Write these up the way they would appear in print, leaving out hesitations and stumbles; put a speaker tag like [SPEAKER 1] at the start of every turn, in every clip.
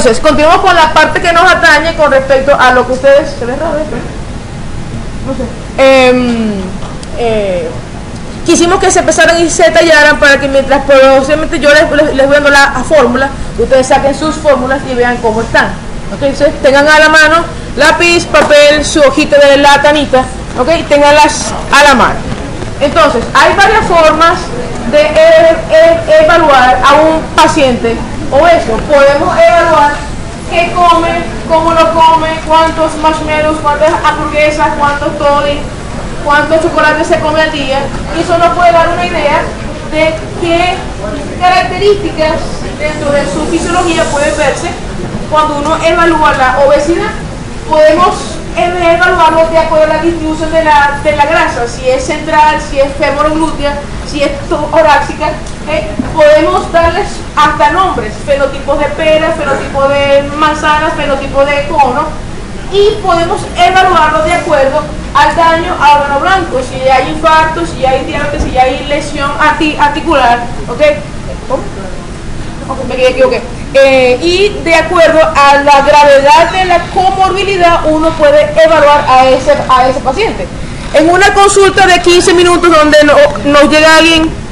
[SPEAKER 1] Entonces, continuamos con la parte que nos atañe con respecto a lo que ustedes... ¿Se les raro esto? No sé. Quisimos que se empezaran y se detallaran para que mientras posiblemente yo les voy dando la fórmula, ustedes saquen sus fórmulas y vean cómo están. ¿Okay? Entonces, tengan a la mano lápiz, papel, su hojita de la tanita, ¿okay? Tenganlas a la mano. Entonces, hay varias formas de evaluar a un paciente obeso. Podemos evaluar qué come, cómo lo come, cuántos marshmallows, cuántas hamburguesas, cuántos toddy, cuántos chocolates se come al día, y eso nos puede dar una idea de qué características dentro de su fisiología pueden verse cuando uno evalúa la obesidad. Podemos evaluarlo de acuerdo a la distribución de la grasa, si es central, si es femoroglútea, si es torácica. Podemos darles hasta nombres, fenotipos de pera, fenotipos de manzana, fenotipos de cono, y podemos evaluarlo de acuerdo al daño a órgano blanco, si hay infarto, si hay diabetes, si hay lesión articular, ¿ok? Me equivoqué. Y de acuerdo a la gravedad de la comorbilidad, uno puede evaluar a ese paciente. En una consulta de 15 minutos donde nos llega alguien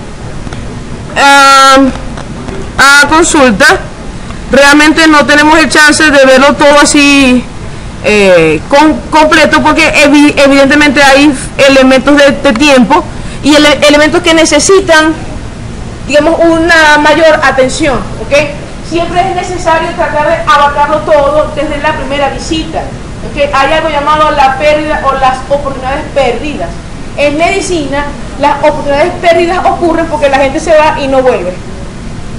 [SPEAKER 1] a consulta, realmente no tenemos el chance de verlo todo así completo, porque evidentemente hay elementos de tiempo y elementos que necesitan, digamos, una mayor atención, ¿ok? Siempre es necesario tratar de abarcarlo todo desde la primera visita, ¿ok? Hay algo llamado la pérdida o las oportunidades perdidas. En medicina, las oportunidades perdidas ocurren porque la gente se va y no vuelve.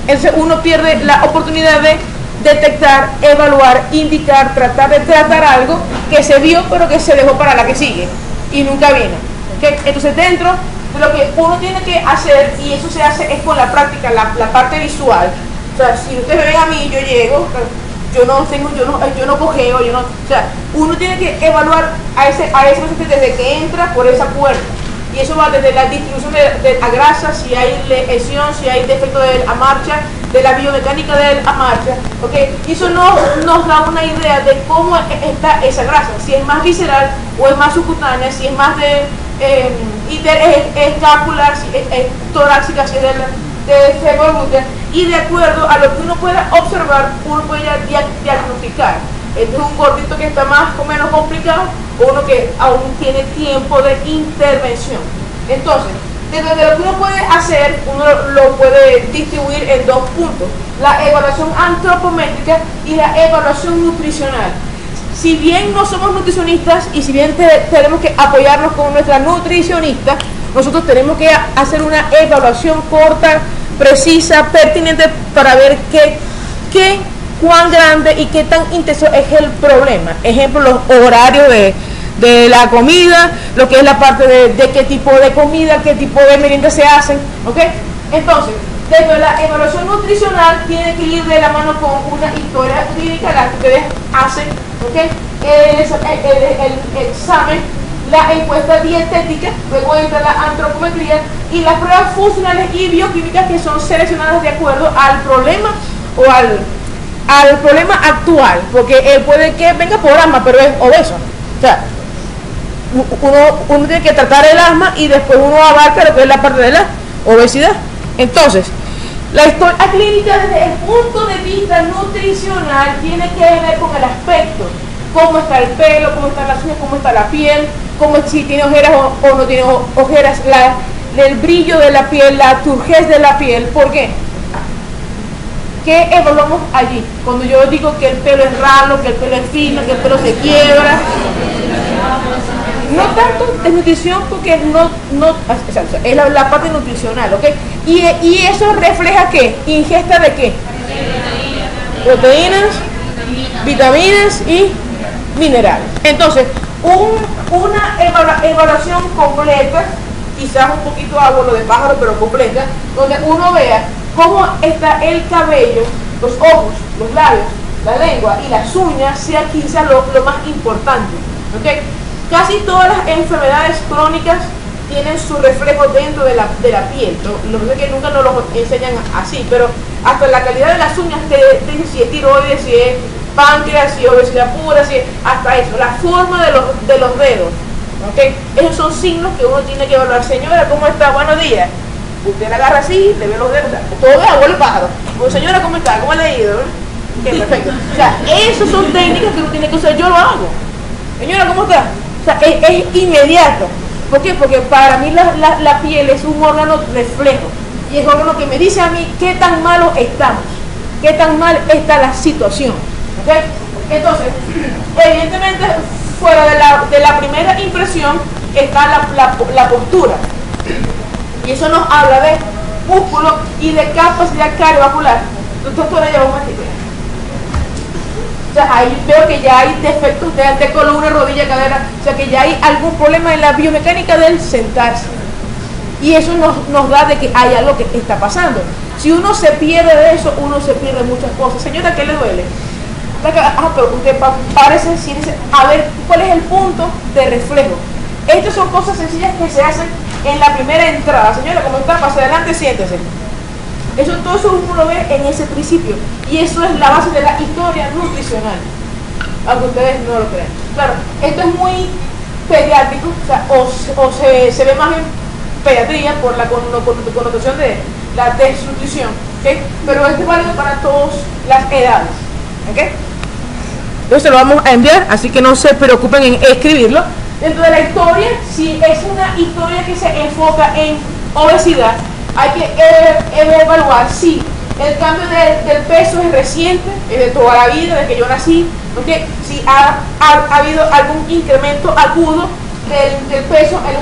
[SPEAKER 1] Entonces uno pierde la oportunidad de detectar, evaluar, indicar, tratar de tratar algo que se vio pero que se dejó para la que sigue y nunca viene, ¿okay? Entonces dentro de lo que uno tiene que hacer, y eso se hace es con la práctica, la parte visual. O sea, si ustedes ven a mí, yo llego, yo no cojeo, o sea, uno tiene que evaluar a ese paciente desde que entra por esa puerta. Y eso va desde la distribución de la grasa, si hay lesión, si hay defecto de la marcha, de la biomecánica de la marcha, ¿okay? Y eso nos da una idea de cómo está esa grasa, si es más visceral o es más subcutánea, si es más de interescapular, si es torácica, si es de femoroglútea, y de acuerdo a lo que uno pueda observar, uno puede diagnosticar. Este es un gordito que está más o menos complicado, o uno que aún tiene tiempo de intervención. Entonces, dentro de lo que uno puede hacer, uno lo puede distribuir en dos puntos: la evaluación antropométrica y la evaluación nutricional. Si bien no somos nutricionistas y si bien tenemos que apoyarnos con nuestra nutricionista, nosotros tenemos que hacer una evaluación corta, precisa, pertinente, para ver cuán grande y qué tan intenso es el problema. Ejemplo, los horarios de la comida, lo que es la parte de qué tipo de comida, qué tipo de merienda se hacen, ¿ok? Entonces, dentro de la evaluación nutricional tiene que ir de la mano con una historia clínica, la que ustedes hacen, ¿ok? El examen, la encuesta dietética, luego entra la antropometría y las pruebas funcionales y bioquímicas, que son seleccionadas de acuerdo al problema o al problema actual, porque él puede que venga por asma, pero es obeso. O sea, uno tiene que tratar el asma y después uno abarca lo que es la parte de la obesidad. Entonces, la historia clínica desde el punto de vista nutricional tiene que ver con el aspecto: cómo está el pelo, cómo están las uñas, cómo está la piel, si tiene ojeras o no tiene ojeras, el brillo de la piel, la turgez de la piel. ¿Por qué? ¿Qué evaluamos allí? Cuando yo digo que el pelo es ralo, que el pelo es fino, que el pelo se quiebra. No tanto de nutrición, porque es la parte nutricional, ¿ok? Y eso refleja ¿qué? Ingesta de ¿qué? Proteínas, vitaminas y minerales. Entonces, una evaluación completa, quizás un poquito a vuelo de pájaro, pero completa, donde uno vea cómo está el cabello, los ojos, los labios, la lengua y las uñas, sea quizás lo más importante, ¿okay? Casi todas las enfermedades crónicas tienen su reflejo dentro de la piel. Lo que pasa es que nunca nos lo enseñan así, pero hasta la calidad de las uñas te dice si es tiroides, si es páncreas, si es obesidad pura, si es, hasta eso, la forma de los dedos. ¿Okay? Esos son signos que uno tiene que evaluar. Señora, ¿cómo está? Buenos días. Usted la agarra así, le ve los dedos, todo es abuelo pájaro. Pues, señora, ¿cómo está? ¿Cómo le ha ido? Okay, perfecto. O sea, esas son técnicas que uno tiene que usar. Yo lo hago. Señora, ¿cómo está? O sea, es inmediato. ¿Por qué? Porque para mí la piel es un órgano reflejo. Y es un órgano que me dice a mí qué tan malo estamos, qué tan mal está la situación. ¿Okay? Entonces, evidentemente, fuera de la primera impresión está la postura. Y eso nos habla de músculo y de capacidad cardiovascular. Doctora, ya un momentito. O sea, ahí veo que ya hay defectos de columna, rodilla, cadera. O sea, que ya hay algún problema en la biomecánica del sentarse. Y eso nos da de que hay algo que está pasando. Si uno se pierde de eso, uno se pierde muchas cosas. Señora, ¿qué le duele? Pero usted parece decir, a ver, ¿cuál es el punto de reflejo? Estas son cosas sencillas que se hacen en la primera entrada. Señora, ¿cómo está? Pase adelante, siéntese. Todo eso uno lo ve en ese principio. Y eso es la base de la historia nutricional. Aunque ustedes no lo crean. Claro, esto es muy pediátrico, o sea, se ve más en pediatría por la connotación de la desnutrición. ¿Okay? Pero esto es válido para todas las edades. ¿Okay? Entonces lo vamos a enviar, así que no se preocupen en escribirlo. Dentro de la historia, si es una historia que se enfoca en obesidad, hay que evaluar si el cambio del peso es reciente, es de toda la vida, desde que yo nací, ¿okay? Si ha habido algún incremento agudo del peso en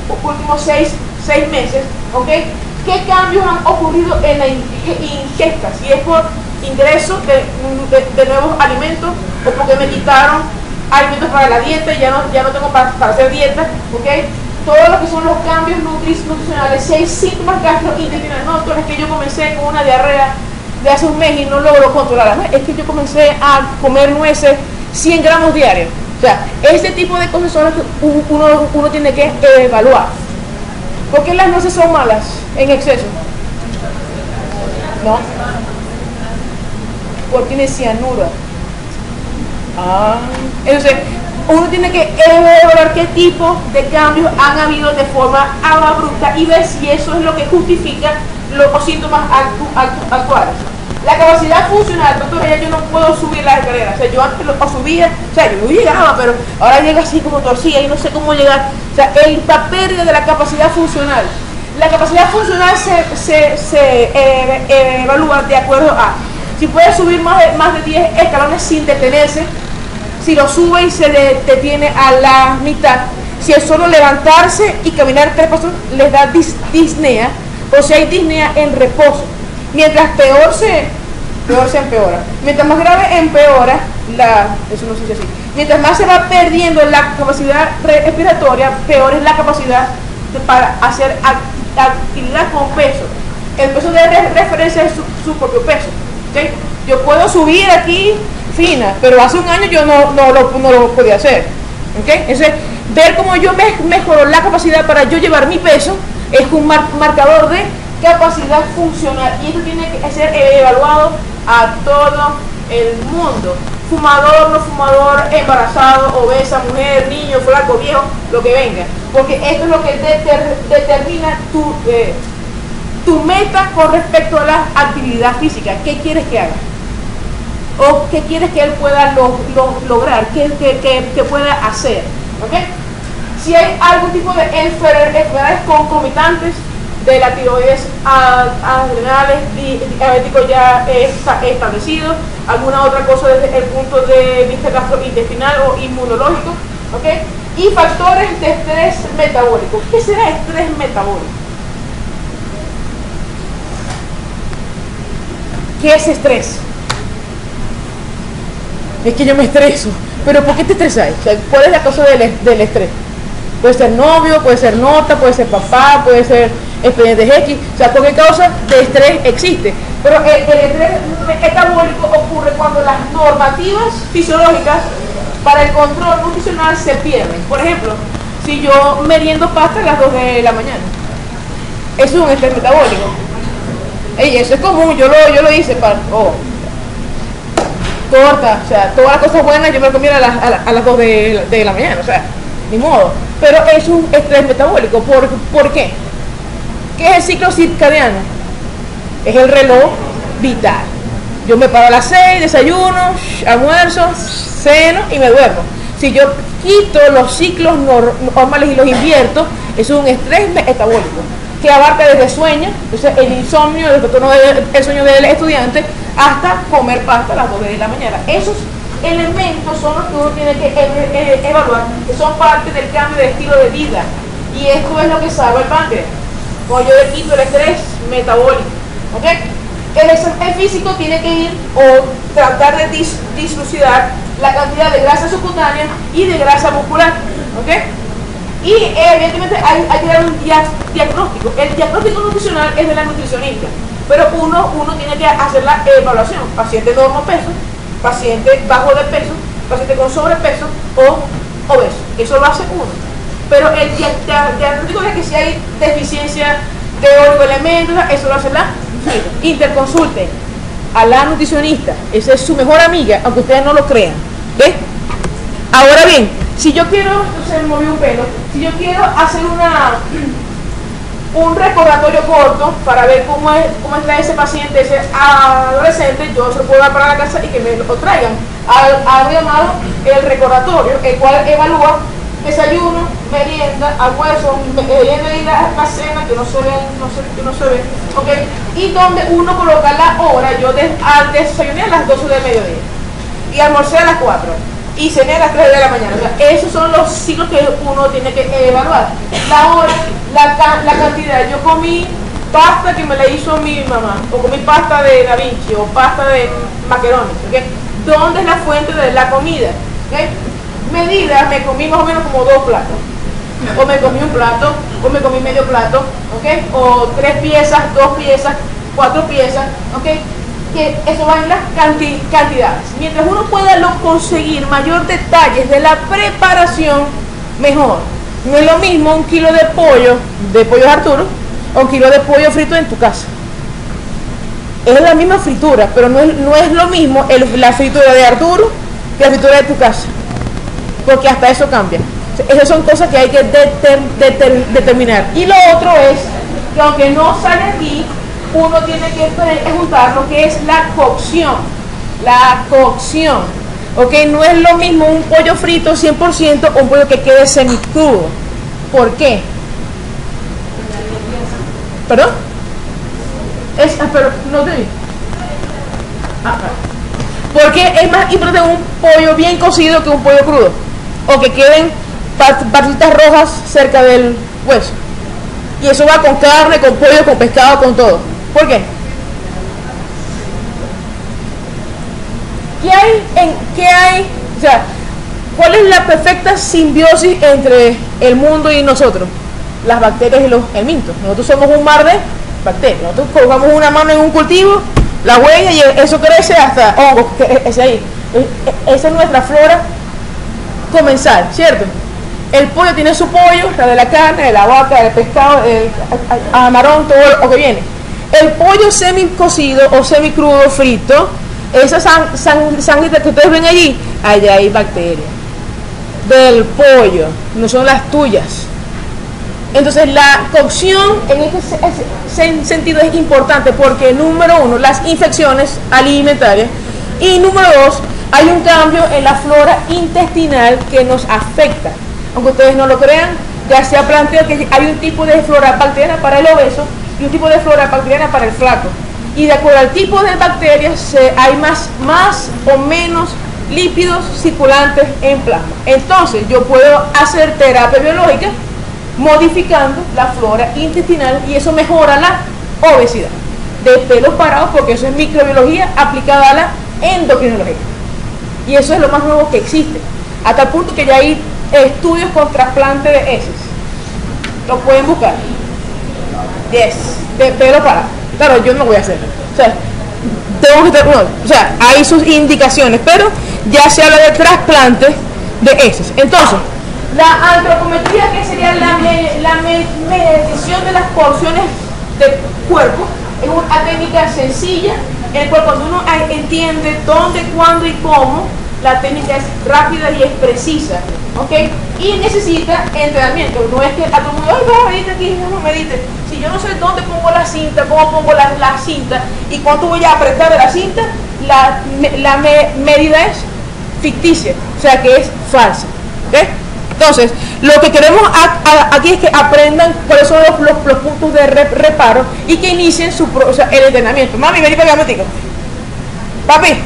[SPEAKER 1] los últimos 6 meses, ¿okay? ¿Qué cambios han ocurrido en la ingesta? Si es por ingreso de nuevos alimentos o porque me quitaron alimentos para la dieta y ya no tengo para hacer dieta, ¿okay? Todo lo que son los cambios nutricionales, si hay síntomas gastrointestinales, no, doctor, es que yo comencé con una diarrea de hace un mes y no logro controlarla, ¿no? Es que yo comencé a comer nueces 100 gramos diarios. O sea, este tipo de cosas son las que uno tiene que evaluar. ¿Por qué las nueces son malas en exceso? ¿No? Porque tiene cianuro. Entonces, uno tiene que evaluar qué tipo de cambios han habido de forma abrupta y ver si eso es lo que justifica los síntomas actuales. La capacidad funcional, doctora, ya yo no puedo subir las escaleras. O sea, yo antes lo subía, o sea, yo no llegaba, pero ahora llego así como torcida y no sé cómo llegar. O sea, la pérdida de la capacidad funcional. La capacidad funcional se evalúa de acuerdo a si puede subir más de 10 escalones sin detenerse, si lo sube y se detiene a la mitad, si es solo levantarse y caminar 3 pasos les da disnea, o si hay disnea en reposo. Mientras peor se empeora. Mientras más grave empeora, eso no se dice así. Mientras más se va perdiendo la capacidad respiratoria, peor es la capacidad para hacer actividad con peso. El peso de referencia es su propio peso. ¿Okay? Yo puedo subir aquí fina, pero hace un año yo no lo podía hacer. ¿Okay? Entonces, ver cómo yo mejoro la capacidad para yo llevar mi peso es un marcador de capacidad funcional, y esto tiene que ser evaluado a todo el mundo: fumador, no fumador, embarazado, obesa, mujer, niño, flaco, viejo, lo que venga, porque esto es lo que determina tu meta con respecto a la actividad física. ¿Qué quieres que haga? ¿O qué quieres que él pueda lograr? ¿Qué pueda hacer? ¿Okay? Si hay algún tipo de enfermedades concomitantes de la tiroides, adrenales, diabético ya establecido, alguna otra cosa desde el punto de vista gastrointestinal o inmunológico, ¿okay? Y factores de estrés metabólico. ¿Qué será estrés metabólico? ¿Qué es estrés? Es que yo me estreso. ¿Pero por qué te estresas? O sea, ¿cuál es la causa del estrés? Puede ser novio, puede ser nota, puede ser papá, puede ser expedientes X. O sea, cualquier causa de estrés existe. Pero el estrés metabólico ocurre cuando las normativas fisiológicas para el control nutricional se pierden. Por ejemplo, si yo meriendo pasta a las 2 de la mañana, eso es un estrés metabólico. Ey, eso es común, yo lo hice para... corta, o sea, todas las cosas buenas yo me comí a las 2 de la mañana, o sea, ni modo. Pero es un estrés metabólico. ¿Por qué? ¿Qué es el ciclo circadiano? Es el reloj vital. Yo me paro a las 6, desayuno, almuerzo, ceno y me duermo. Si yo quito los ciclos normales y los invierto, eso es un estrés metabólico que abarca desde sueño, entonces el insomnio, el sueño del estudiante, hasta comer pasta a las 2 de la mañana. Esos elementos son los que uno tiene que evaluar, que son parte del cambio de estilo de vida. Y esto es lo que salva el páncreas. Cuando yo le quito el estrés metabólico, ¿ok? El examen físico tiene que ir o tratar de dislucidar la cantidad de grasa subcutánea y de grasa muscular, ¿ok? Y evidentemente hay que dar un diagnóstico. El diagnóstico nutricional es de la nutricionista, pero uno tiene que hacer la evaluación. Paciente normopeso, paciente bajo de peso, paciente con sobrepeso o obeso. Eso lo hace uno. Pero el diagnóstico es que si hay deficiencia de oligoelementos, eso lo hace la interconsulte a la nutricionista. Esa es su mejor amiga, aunque ustedes no lo crean. ¿Ves? Ahora bien, si yo quiero, se me movió un pelo, si yo quiero hacer un recordatorio corto para ver cómo está ese paciente, ese adolescente, yo se lo puedo dar para la casa y que me lo traigan. Algo llamado el recordatorio, el cual evalúa desayuno, merienda, almuerzo, merienda y la cena, que no se ve, ¿ok? Y donde uno coloca la hora. Yo desayuné a las 12 del mediodía y almorcé a las 4 y cené a las 3 de la mañana. O sea, esos son los ciclos que uno tiene que evaluar. La hora, la cantidad. Yo comí pasta que me la hizo mi mamá, o comí pasta de Da Vinci, o pasta de macaroni, ¿ok? ¿Dónde es la fuente de la comida? ¿Okay? Medida, me comí más o menos como 2 platos, o me comí un plato, o me comí medio plato, ¿ok? O 3 piezas, 2 piezas, 4 piezas, ¿ok? Que eso va en las cantidades. Mientras uno pueda conseguir mayor detalles de la preparación, mejor. No es lo mismo un kilo de pollo Arturo, o un kilo de pollo frito en tu casa. Es la misma fritura, pero no es lo mismo la fritura de Arturo que la fritura de tu casa, porque hasta eso cambia. Esas son cosas que hay que determinar. Y lo otro es que aunque no sale aquí, uno tiene que preguntar lo que es la cocción. La cocción, ¿ok? No es lo mismo un pollo frito 100% o un pollo que quede semicrudo. ¿Por qué? ¿Perdón? Pero no te vi. Porque es más importante un pollo bien cocido que un pollo crudo, o que queden patitas rojas cerca del hueso. Y eso va con carne, con pollo, con pescado, con todo. ¿Por qué? ¿Qué hay? O sea, ¿cuál es la perfecta simbiosis entre el mundo y nosotros? Las bacterias y los elementos. Nosotros somos un mar de bacterias. Nosotros colocamos una mano en un cultivo, la huella, y eso crece hasta hongos, ese ahí. Esa es nuestra flora comensal, ¿cierto? El pollo tiene su pollo, la de la carne, de la vaca, del pescado, el amarón, todo lo que viene. El pollo semi cocido o semi crudo frito, esa sangrita que ustedes ven allí, allá hay bacterias del pollo, no son las tuyas. Entonces la cocción en ese sentido es importante, porque número 1, las infecciones alimentarias, y número 2, hay un cambio en la flora intestinal que nos afecta. Aunque ustedes no lo crean, ya se ha planteado que hay un tipo de flora bacteriana para el obeso y un tipo de flora bacteriana para el flaco. Y de acuerdo al tipo de bacterias hay más o menos lípidos circulantes en plasma. Entonces yo puedo hacer terapia biológica modificando la flora intestinal, y eso mejora la obesidad. De pelos parados, porque eso es microbiología aplicada a la endocrinología. Y eso es lo más nuevo que existe. Hasta el punto que ya hay estudios con trasplante de heces. Lo pueden buscar. Yes, de pelo parado. Claro, yo no voy a hacer. O sea, hay sus indicaciones, pero ya se habla de trasplante de heces. Entonces, la antropometría, que sería la medición de las porciones del cuerpo, Es una técnica sencilla, en la cual cuando uno entiende dónde, cuándo y cómo, la técnica es rápida y es precisa, ¿ok? Y necesita entrenamiento. No es que a todo el mundo, ay, medite aquí, no medite. Si yo no sé dónde pongo la cinta, cómo pongo la cinta y cuánto voy a apretar de la cinta, la medida es ficticia, o sea que es falsa, ¿ok? Entonces, lo que queremos aquí es que aprendan cuáles son los puntos de reparo y que inicien el entrenamiento. Mami, vení para acá, matico. Papi,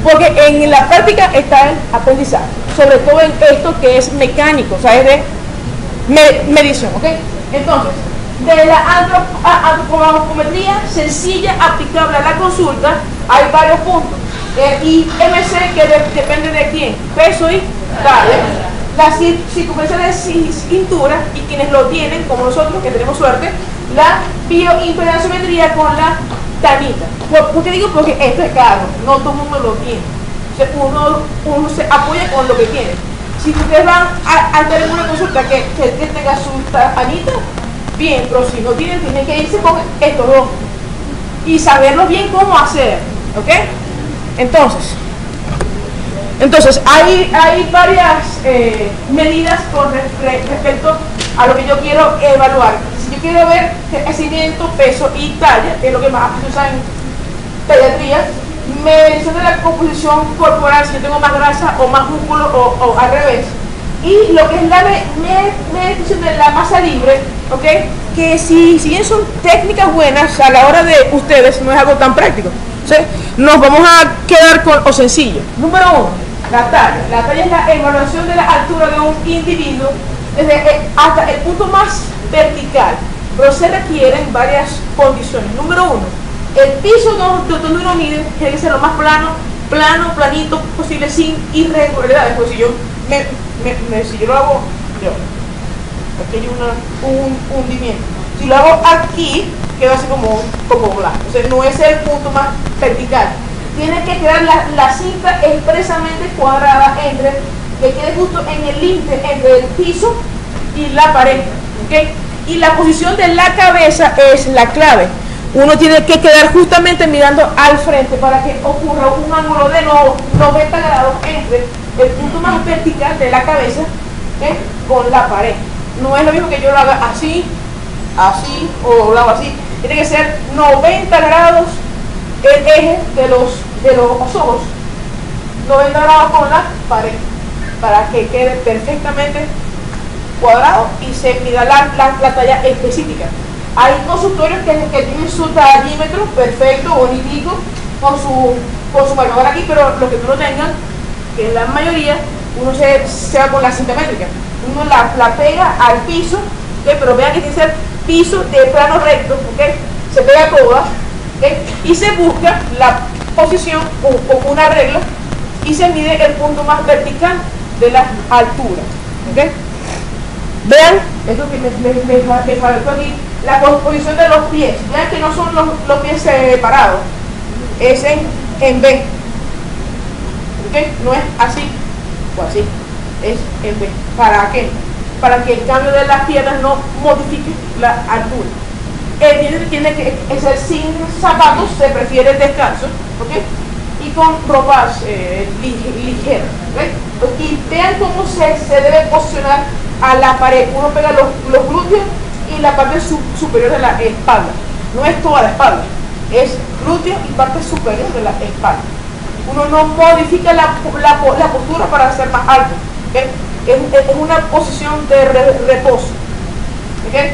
[SPEAKER 1] porque en la práctica está el aprendizaje, sobre todo en esto que es mecánico, o sea, es de medición, ¿ok? Entonces, de la antropometría sencilla aplicable a la consulta, hay varios puntos. Y MC, que depende de quién, peso y talla. La circunferencia de cintura, y quienes lo tienen, como nosotros que tenemos suerte, la bioimpedanciometría con la tanita. ¿Por qué digo? Porque esto es caro, no todo el mundo lo tiene. O sea, uno se apoya con lo que tiene. Si ustedes van a tener una consulta que tenga su tanita, bien, pero si no tienen, tienen que irse con estos dos y saberlo bien cómo hacer, ¿ok? Entonces hay varias medidas con respecto a lo que yo quiero evaluar. Si yo quiero ver crecimiento, peso y talla, que es lo que más se usa en pediatría, medición de la composición corporal, si yo tengo más grasa o más músculo o al revés, y lo que es la medición de la masa libre, ¿ok? Que si bien son técnicas buenas, a la hora de ustedes no es algo tan práctico. ¿Sí? Nos vamos a quedar con lo sencillo. Número 1, la talla. La talla es la evaluación de la altura de un individuo desde hasta el punto más vertical, pero se requieren varias condiciones. Número 1, el piso donde uno mide tiene que ser lo más planito posible, sin irregularidades. Pues si yo lo hago, aquí hay un hundimiento. Si lo hago aquí, queda así como blanco. O sea, no es el punto más vertical. Tiene que quedar la cinta expresamente cuadrada que quede justo en el límite entre el piso y la pared, ¿okay? Y la posición de la cabeza es la clave. Uno tiene que quedar justamente mirando al frente para que ocurra un ángulo de 90 grados entre el punto más vertical de la cabeza, ¿okay?, con la pared. No es lo mismo que yo lo haga así o lo hago así. Tiene que ser 90 grados el eje de los ojos, 90 grados con la pared, para que quede perfectamente cuadrado y se mida la talla específica. Hay consultorios que tienen su tallímetro perfecto, bonitico, con su marcador aquí, pero los que no lo tengan, que en la mayoría, uno se va con la cinta métrica. Uno la pega al piso, ¿okay?, pero vean que tiene que ser piso de plano recto, ¿okay?, se pega todas, ¿okay?, y se busca la posición con una regla y se mide el punto más vertical de la altura, ¿okay? Vean, esto que me faltó aquí, la posición de los pies. Vean que no son los pies separados, es en B, ¿okay?, no es así o así, es en B. ¿Para qué? Para que el cambio de las piernas no modifique la altura. Tiene que ser sin zapatos, se prefiere descalzo, ¿okay?, y con ropas ligeras, ¿okay? Y vean cómo se debe posicionar a la pared. Uno pega los glúteos y la parte superior de la espalda. No es toda la espalda, es glúteo y parte superior de la espalda. Uno no modifica la postura para ser más alto, ¿okay? Es una posición de reposo, ¿okay?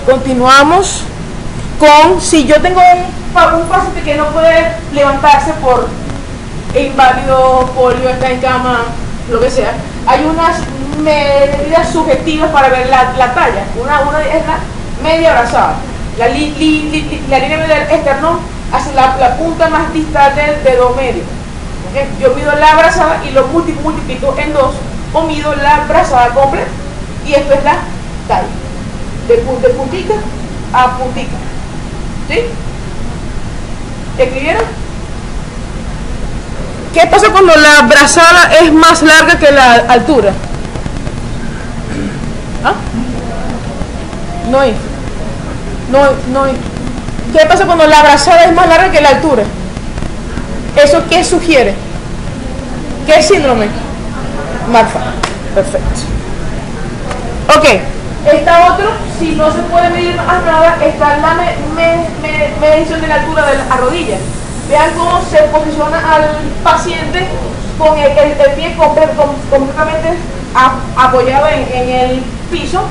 [SPEAKER 1] Continuamos con, si yo tengo un paciente que no puede levantarse por inválido, polio, está en cama, lo que sea, hay unas medidas subjetivas para ver la talla. Una es la media abrazada, la línea media del esternón hacia la punta más distal del dedo medio, ¿okay? Yo mido la abrazada y lo multiplico en 2, o mido la abrazada completa, y esto es la talla, de puntica a puntica, ¿sí? ¿Escribieron? ¿Qué pasa cuando la brazada es más larga que la altura? ¿Ah? No no. ¿Qué pasa cuando la brazada es más larga que la altura? ¿Eso qué sugiere? ¿Qué síndrome? Marfan. Perfecto. Ok. Está otro, si no se puede medir más nada, está la medición de la altura de la rodilla. Vean cómo se posiciona al paciente con el pie completamente apoyado en el piso.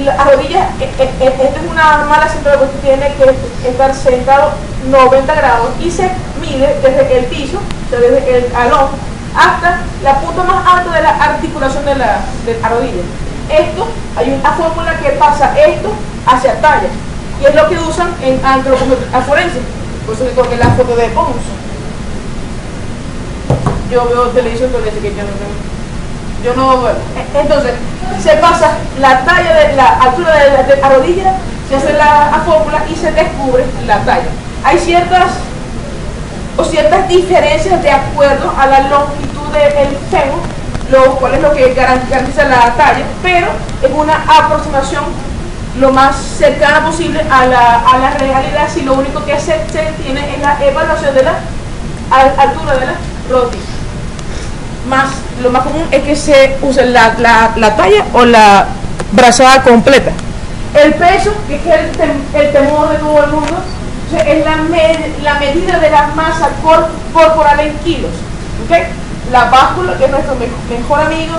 [SPEAKER 1] La rodilla, esta es una mala cintura porque tiene que estar sentado 90 grados y se mide desde el piso, o sea, desde el talón hasta la punta más alta de la articulación de la rodilla. Esto, hay una fórmula que pasa esto hacia talla y es lo que usan en antropología forense. Por eso que coloqué la foto de Pons. Yo veo televisión, pero dice que yo no bueno. Entonces se pasa la talla de la altura de la rodilla, se hace la fórmula y se descubre la talla. Hay ciertas diferencias de acuerdo a la longitud del fémur, lo cual es lo que garantiza la talla, pero es una aproximación lo más cercana posible a la realidad, si lo único que se tiene es la evaluación de la altura de la rodilla. Lo más común es que se use la talla o la brazada completa. El peso, que es el temor de todo el mundo, es la medida de la masa corporal en kilos. ¿Okay? La báscula, que es nuestro mejor amigo,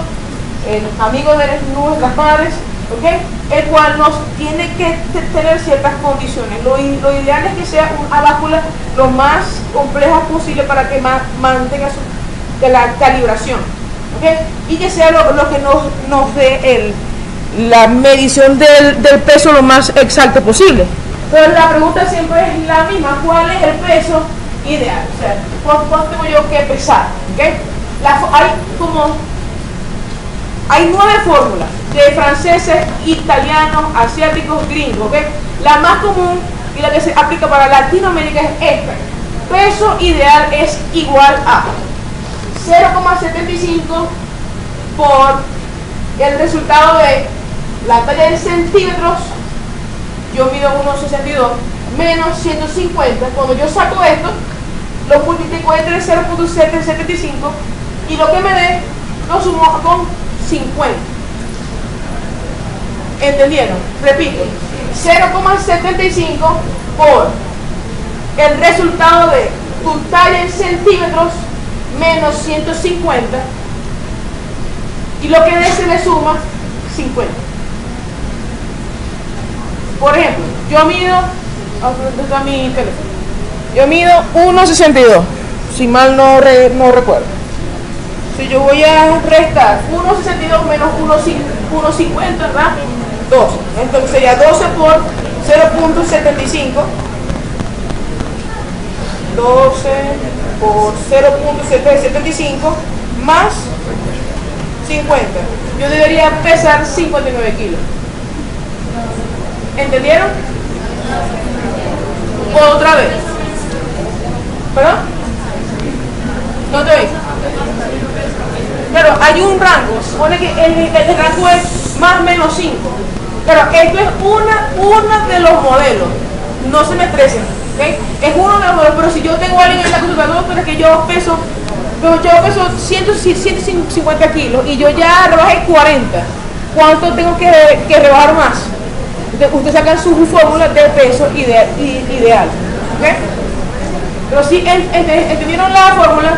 [SPEAKER 1] el amigo de nuestras madres, ¿okay? El cual nos tiene que tener ciertas condiciones. Lo ideal es que sea una báscula lo más compleja posible para que mantenga la calibración, ¿okay? Y que sea lo que nos dé la medición del peso lo más exacto posible. Entonces la pregunta siempre es la misma: ¿cuál es el peso ideal? O sea, ¿cuánto tengo yo que pesar? ¿Okay? Hay 9 fórmulas de franceses, italianos, asiáticos, gringos. ¿Okay? La más común y la que se aplica para Latinoamérica es esta. Peso ideal es igual a 0,75 por el resultado de la talla en centímetros. Yo mido 1,62 menos 150. Cuando yo saco esto, lo multiplico entre 0,775 y lo que me dé lo sumo con 50. ¿Entendieron? Repito, 0,75 por el resultado de tu talla en centímetros menos 150 y lo que dé se le suma 50. Por ejemplo, yo mido, ¿dónde está mi teléfono? Yo mido 1,62, si mal no recuerdo. Si yo voy a restar 1,62 menos 1,50, ¿verdad? 12. Entonces sería 12 por 0,75. 12 por 0,775 más 50. Yo debería pesar 59 kilos. ¿Entendieron? Otra vez. ¿Perdón? No te oí. Claro, hay un rango. Supone que el rango es más o menos 5. Claro, esto es una de los modelos. No se me estresen. ¿Okay? Es uno de los modelos, pero si yo tengo a alguien en la consulta, pero es que yo peso 150 kilos y yo ya rebajé 40. ¿Cuánto tengo que rebajar más? Ustedes sacan su fórmula de peso ideal. ¿Okay? Pero si entendieron la fórmula,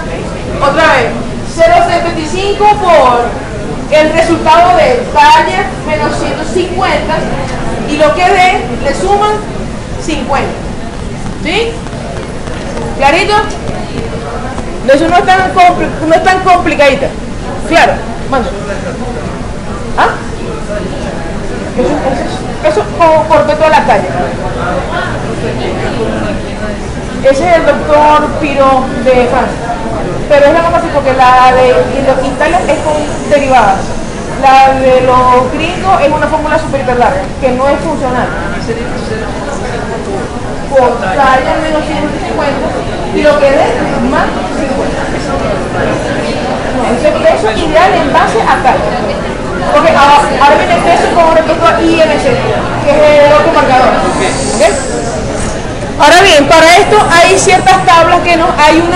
[SPEAKER 1] otra vez, 0,75 por el resultado de talla menos 150 y lo que dé le suman 50. ¿Sí? ¿Clarito? Eso no es tan complicadita. Claro, mando. ¿Ah? Eso por toda la talla. Ese es el doctor Piro de Francia. Pero es la más fácil porque la de Italia es con derivadas. La de los gringos es una fórmula súper larga, que no es funcional. Por talla menos 150 y lo que dé más 50. Ese peso ideal en base a talla. Porque ahora viene el peso con respecto a IMC. que es el otro marcador. ¿Okay? Ahora bien, para esto hay ciertas tablas que no, hay otros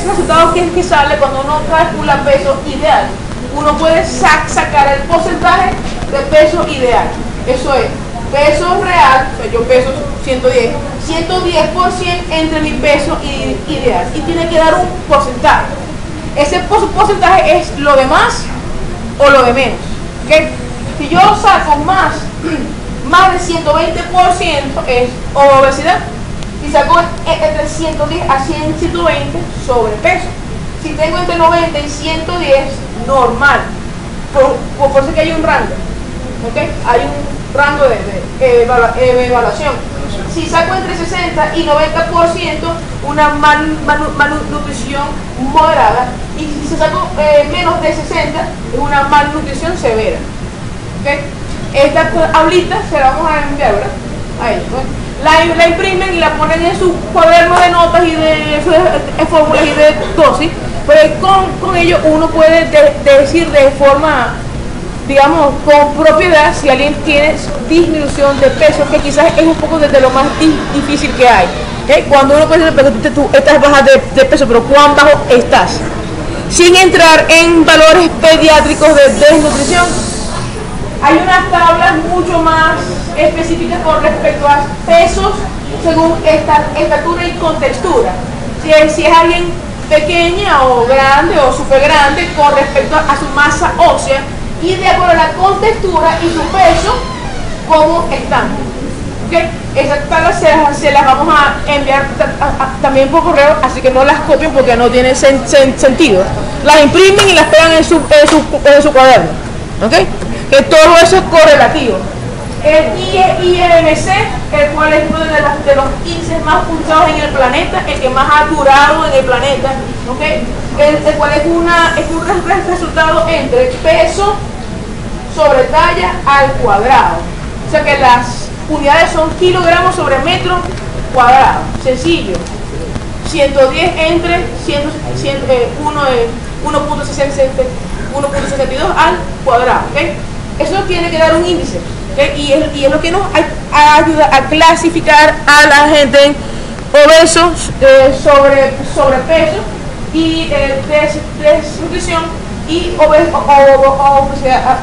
[SPEAKER 1] resultados que sale cuando uno calcula peso ideal. Uno puede sacar el porcentaje de peso ideal. Eso es, peso real, o sea, yo peso 110, 110% entre mi peso ideal. Y tiene que dar un porcentaje. Ese porcentaje es lo de más o lo de menos. ¿Okay? Si yo saco más de 120% es obesidad. Si saco entre 110 a 120, sobrepeso. Si tengo entre 90 y 110, normal. Por eso que hay un rango. ¿Okay? Hay un rango de evaluación. Si saco entre 60 y 90%, una malnutrición moderada. Y si saco menos de 60, es una malnutrición severa. ¿Okay? Esta tablita se la vamos a enviar, ¿verdad? A ellos, ¿no? La imprimen y la ponen en su cuaderno de notas y de fórmulas y de dosis, pero con ello uno puede decir de forma, digamos, con propiedad si alguien tiene disminución de peso, que quizás es un poco de lo más difícil que hay. ¿Okay? Cuando uno puede decir, tú estás baja de peso, pero ¿cuán bajo estás? Sin entrar en valores pediátricos de desnutrición. Hay unas tablas mucho más específicas con respecto a pesos según estatura y contextura. Si es alguien pequeña o grande o súper grande con respecto a su masa ósea y de acuerdo a la contextura y su peso, cómo están. ¿Okay? Esas tablas se las vamos a enviar también por correo, así que no las copien porque no tiene sentido. Las imprimen y las pegan en su cuaderno. ¿Okay? Que todo eso es correlativo. El IMC, el cual es uno de los índices más usados en el planeta, el que más ha durado en el planeta, ¿okay? el cual es un resultado entre peso sobre talla al cuadrado. O sea que las unidades son kilogramos sobre metro cuadrado. Sencillo. 110 entre 1.62 al cuadrado. ¿Okay? Eso tiene que dar un índice. ¿Okay? Y es lo que nos ayuda a clasificar a la gente en obesos, sobrepeso y desnutrición y obesidad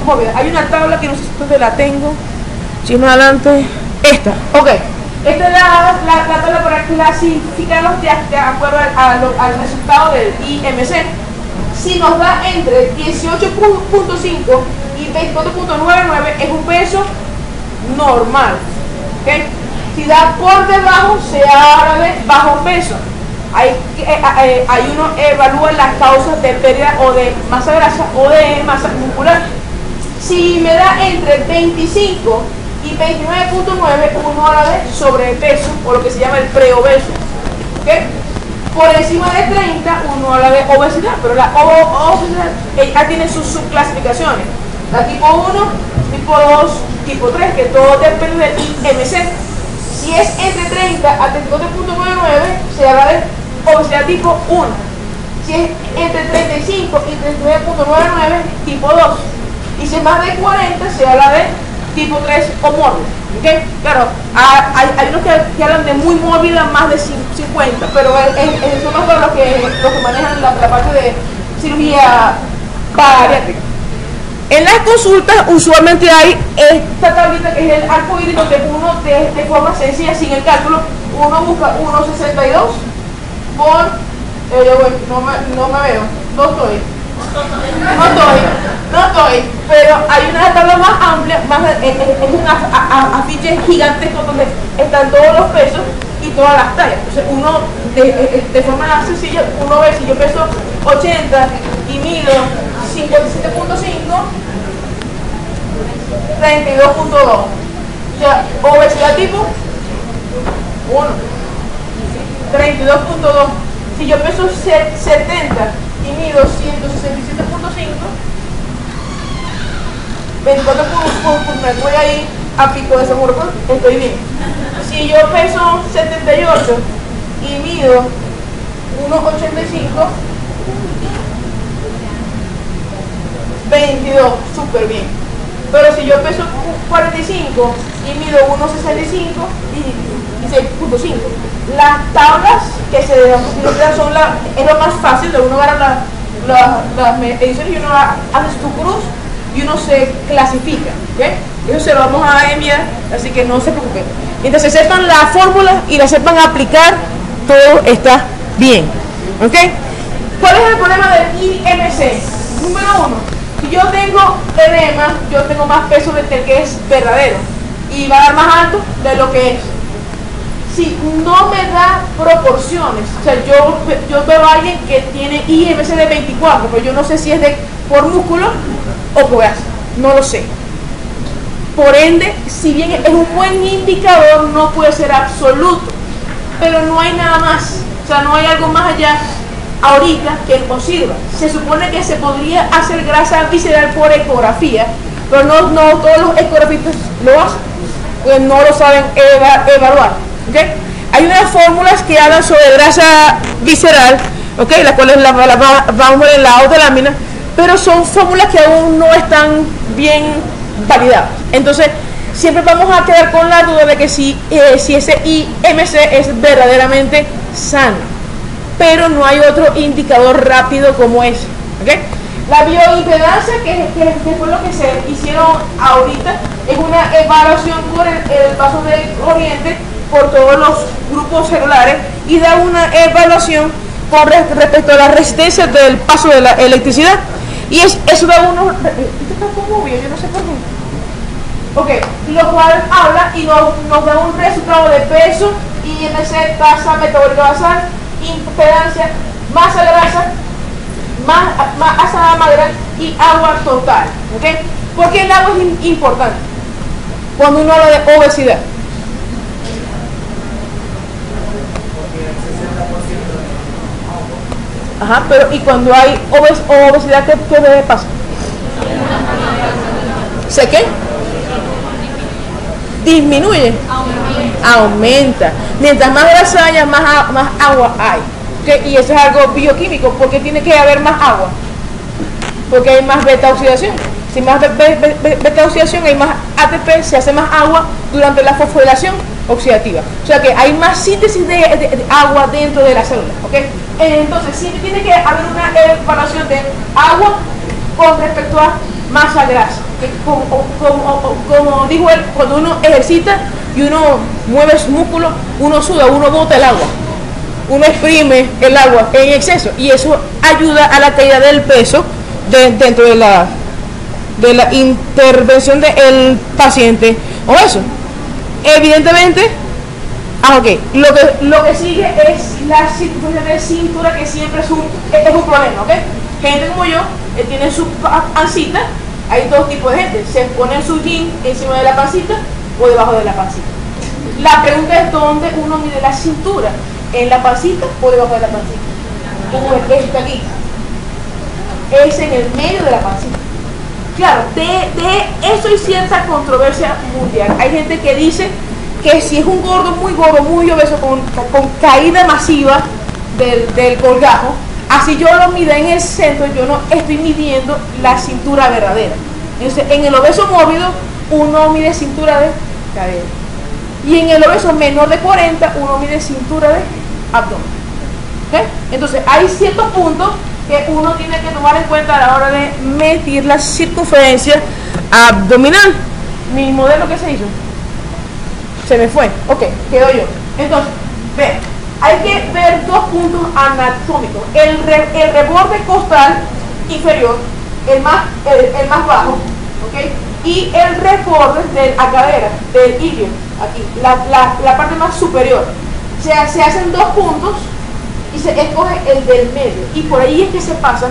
[SPEAKER 1] mórbida. Hay una tabla que no sé si dónde la tengo, si más adelante, esta. Ok, esta es la tabla para clasificarlos de acuerdo al resultado del IMC. Si nos da entre 18.5 y 24.99 es un peso normal. ¿Okay? Si da por debajo, se habla de bajo peso. Ahí uno evalúa las causas de pérdida o de masa grasa o de masa muscular. Si me da entre 25 y 29.9, uno habla de sobrepeso o lo que se llama el preobeso. ¿Okay? Por encima de 30 uno habla de obesidad, pero la obesidad tiene sus subclasificaciones. La tipo 1, tipo 2, tipo 3, que todo depende del IMC. Si es entre 30 a 32.99 se habla de obesidad tipo 1. Si es entre 35 y 39.99 tipo 2. Y si es más de 40 se habla de tipo 3 o mórbido. ¿Okay? Claro, hay unos que hablan de muy mórbida, más de 50, pero son los que manejan la parte de cirugía bariátrica. En las consultas usualmente hay esta tablita que es el arcoíris, donde uno de forma sencilla, sin el cálculo, uno busca 1.62 por, no me veo, no estoy, pero hay una tabla más amplia, es un afiche gigantesco donde están todos los pesos y todas las tallas. Entonces uno, de forma sencilla, uno ve si yo peso 80 y mido 57.5, 32.2. O sea, obesidad tipo 1, 32.2. Si yo peso 70 y mido 167.5, 24 voy ahí a pico de ese cuerpo, estoy bien. Si yo peso 78 y mido 1,85, 22, súper bien. Pero si yo peso 45 y mido 1,65 y 6,5, las tablas que se dan son es lo más fácil de uno agarrar las mediciones y uno hace su cruz y uno se clasifica, ¿okay? Eso se lo vamos a enviar, así que no se preocupen. Mientras se sepan la fórmula y la sepan aplicar, todo está bien, ¿ok? ¿Cuál es el problema del IMC? Número uno, si yo tengo edema, yo tengo más peso del que es verdadero y va a dar más alto de lo que es. Si no me da proporciones, o sea, yo veo a alguien que tiene IMC de 24, pero yo no sé si es por músculo o por grasa, no lo sé. Por ende, si bien es un buen indicador, no puede ser absoluto, pero no hay nada más, o sea, no hay algo más allá ahorita que nos sirva. Se supone que se podría hacer grasa visceral por ecografía, pero no todos los ecografistas lo hacen, pues no lo saben evaluar. ¿Okay? Hay unas fórmulas que hablan sobre grasa visceral, ¿okay? Las cuales vamos a ver en la otra lámina, pero son fórmulas que aún no están bien validadas. Entonces, siempre vamos a quedar con la duda de que si ese IMC es verdaderamente sano, pero no hay otro indicador rápido como ese. ¿Okay? La bioimpedancia, que fue lo que se hicieron ahorita, es una evaluación por el paso de corriente por todos los grupos celulares y da una evaluación con respecto a la resistencia del paso de la electricidad. Y eso da uno... Esto está como obvio, yo no sé por qué. Ok, lo cual habla y nos da un resultado de peso, IMC, tasa metabólica basal, impedancia, masa grasa, masa magra y agua total. ¿Okay? ¿Por qué el agua es importante cuando uno habla de obesidad? Ajá, pero ¿y cuando hay obesidad qué debe pasar? ¿Se qué? Disminuye. Aumenta. Mientras más grasa haya, más agua hay. ¿Okay? Y eso es algo bioquímico. ¿Por qué tiene que haber más agua? Porque hay más beta oxidación. Si más beta oxidación, hay más ATP, se hace más agua durante la fosforilación oxidativa. O sea que hay más síntesis de agua dentro de la célula. ¿Okay? Entonces siempre tiene que haber una evaluación de agua con respecto a masa grasa. ¿Okay? Como dijo él, cuando uno ejercita y uno mueve su músculo, uno suda, uno bota el agua, uno exprime el agua en exceso y eso ayuda a la caída del peso dentro de la intervención del paciente obeso. Evidentemente, lo que sigue es la circunferencia de cintura, que siempre es un problema, ¿ok? Gente como yo, tiene su pancita. Hay dos tipos de gente, se pone su jean encima de la pancita o debajo de la pancita. La pregunta es dónde uno mide la cintura, en la pancita o debajo de la pancita. Como este aquí, es en el medio de la pancita. Claro, de eso hay cierta controversia mundial. Hay gente que dice que si es un gordo, muy obeso, con caída masiva del colgajo, así yo lo mido en el centro, yo no estoy midiendo la cintura verdadera. Entonces, en el obeso mórbido, uno mide cintura de cadera. Y en el obeso menor de 40, uno mide cintura de abdomen. ¿Okay? Entonces, hay ciertos puntos que uno tiene que tomar en cuenta a la hora de medir la circunferencia abdominal. Mi modelo, ¿qué se hizo? Se me fue. Ok, quedo yo. Entonces, vean, hay que ver dos puntos anatómicos. El reborde costal inferior, el más bajo, ¿okay? Y el reborde de la cadera, del ilio, aquí, la parte más superior. Se hacen dos puntos y se escoge el del medio. Y por ahí es que se pasa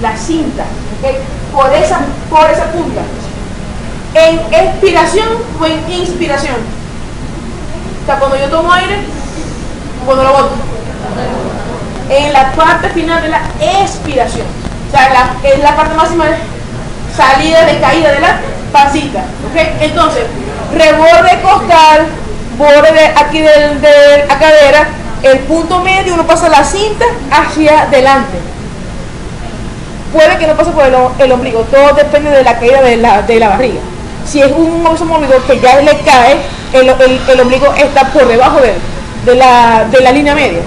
[SPEAKER 1] la cinta, ¿okay? Por esa punta. En expiración o en inspiración. O sea, cuando yo tomo aire, cuando lo boto. En la parte final de la expiración. O sea, es la parte máxima de salida de caída de la pancita. ¿Okay? Entonces, reborde costal borde de aquí de la cadera, el punto medio, uno pasa la cinta hacia adelante. Puede que no pase por el ombligo, todo depende de la caída de la barriga. Si es un obeso mórbido que ya le cae, el ombligo está por debajo de la línea media.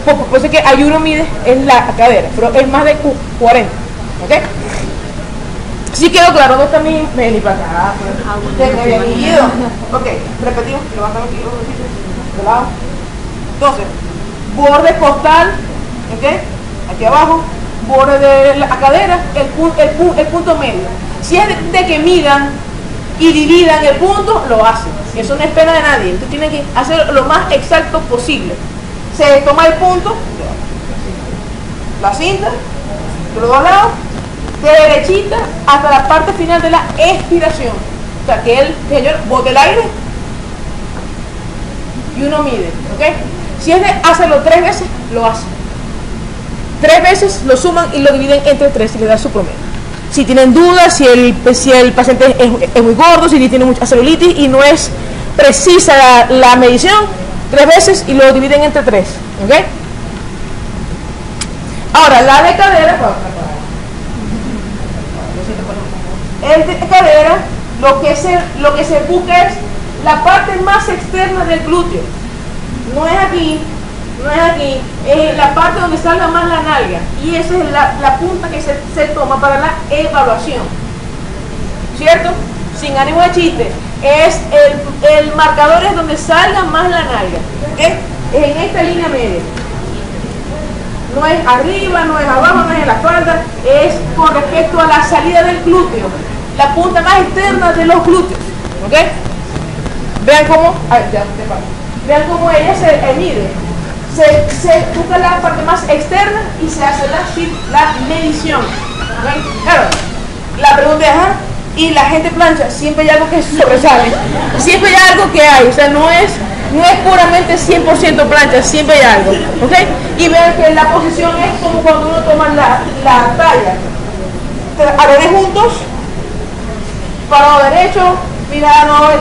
[SPEAKER 1] Por eso que ahí uno mide en la cadera, pero es más de 40. ¿Ok? Sí quedó claro, ¿dónde está mi Meli para acá? Ok, repetimos, levantamos aquí de lado. Entonces, borde costal, ¿ok? Aquí abajo, borde de la cadera, el punto medio. Si es de que midan y dividan el punto, lo hacen. Eso no es pena de nadie. Tú tienes que hacer lo más exacto posible. Se toma el punto, la cinta, de los dos lados, de derechita hasta la parte final de la expiración. O sea, que el señor bote el aire y uno mide, ¿ok? Si es de hacerlo 3 veces, lo hace. 3 veces lo suman y lo dividen entre 3 y le da su promedio. Si tienen dudas, si el paciente es muy gordo, si tiene mucha celulitis y no es precisa la medición, 3 veces y lo dividen entre 3, ¿ok? Ahora, la de cadera, lo que se busca es la parte más externa del glúteo. No es aquí, es la parte donde salga más la nalga. Y esa es la punta que se toma para la evaluación. ¿Cierto? Sin ánimo de chiste. Es el marcador es donde salga más la nalga. ¿Okay? Es en esta línea media. No es arriba, no es abajo, no es en la espalda. Es con respecto a la salida del glúteo. La punta más externa de los glúteos. ¿Ok? Vean cómo, vean cómo ella se mide. Se busca la parte más externa y se hace la medición. ¿Okay? Claro, la pregunta es, y la gente plancha, siempre hay algo que sobresale. Siempre hay algo que hay, o sea, no es puramente 100% plancha, siempre hay algo. ¿Okay? Y vean que la posición es como cuando uno toma la talla. Alones juntos, parado derecho, mira, no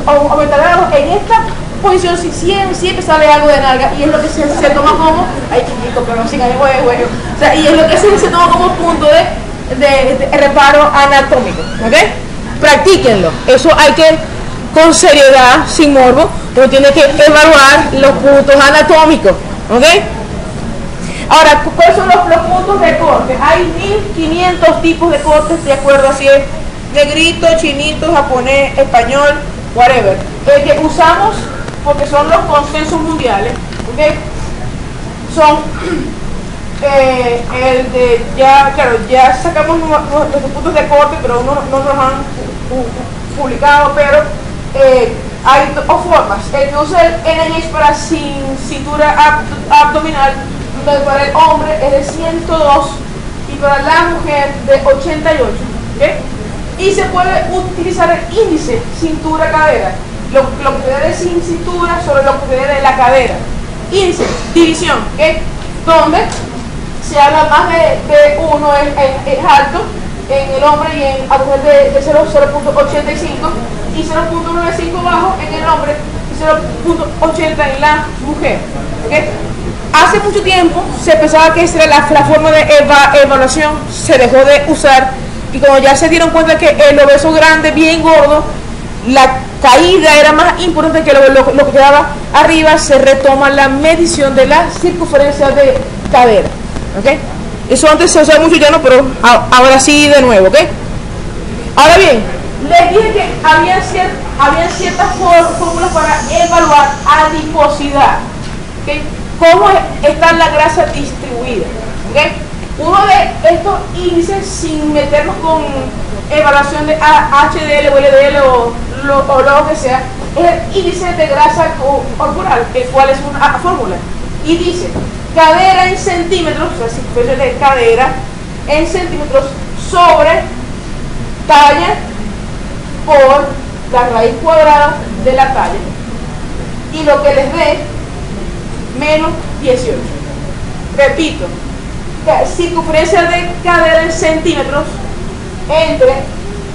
[SPEAKER 1] aumentar en esta posición siempre sale algo de nalga y es lo que se toma como, ay chiquito, pero sin huevo, o sea, y es lo que se toma como punto de reparo anatómico, ¿ok? Practíquenlo, eso hay que, con seriedad, sin morbo, uno tiene que evaluar los puntos anatómicos, ¿ok? Ahora, ¿cuáles son los puntos de corte? Hay 1500 tipos de cortes de acuerdo a si es negrito, chinito, japonés, español, whatever. El que usamos, porque son los consensos mundiales, ¿okay? Son el de, ya sacamos nuestros puntos de corte, pero no nos han publicado, pero hay dos formas. El que usa el NH para cintura abdominal, para el hombre es de 102 y para la mujer de 88, ¿okay? Y se puede utilizar el índice cintura-cadera, lo que te dé sin cintura sobre lo que te dé de la cadera. Índice, división, ¿okay? Donde se habla más de 1 es alto en el hombre y en la mujer de 0.85 y 0.95 bajo en el hombre y 0.80 en la mujer. ¿Okay? Hace mucho tiempo se pensaba que esa era la forma de evaluación, se dejó de usar y cuando ya se dieron cuenta que el obeso grande, bien gordo, la caída era más importante que lo que quedaba arriba, se retoma la medición de la circunferencia de cadera. ¿Okay? Eso antes se usaba mucho ya no, pero ahora sí de nuevo. ¿Okay? Ahora bien, les dije que había ciertas fórmulas para evaluar adiposidad. ¿Okay? ¿Cómo está la grasa distribuida? ¿Okay? Uno de estos índices, sin meternos con evaluación de HDL o LDL o lo que sea, es el índice de grasa corporal, el cual es una fórmula. Y dice, cadera en centímetros, o sea, circunferencia de cadera en centímetros sobre talla por la raíz cuadrada de la talla. Y lo que les dé, menos 18. Repito, circunferencia de cadera en centímetros entre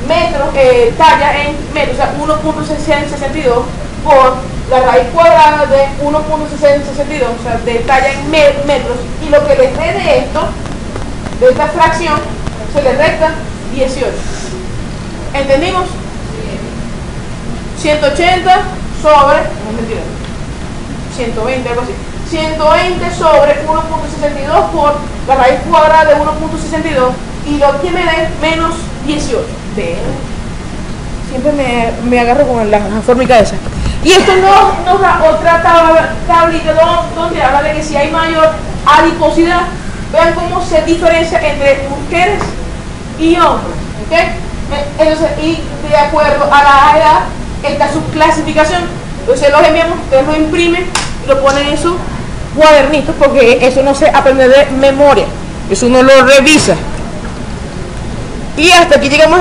[SPEAKER 1] metros, talla en metros, o sea, 1.62 por la raíz cuadrada de 1.62, o sea, de talla en metros, y lo que les dé de esto, de esta fracción, se le resta 18. ¿Entendimos? 180 sobre, no mentira, 120, algo así. 120 sobre 1.62 por la raíz cuadrada de 1.62, y lo que me dé menos 18. Siempre me agarro con la fórmica esa. Y esto nos da otra tablita donde habla de que si hay mayor adiposidad, vean cómo se diferencia entre mujeres y hombres. ¿Okay? Entonces, y de acuerdo a la edad está su clasificación. Entonces los enviamos, ustedes lo imprimen y lo ponen en su cuadernito, porque eso no se aprende de memoria, eso uno lo revisa. Y hasta aquí llegamos.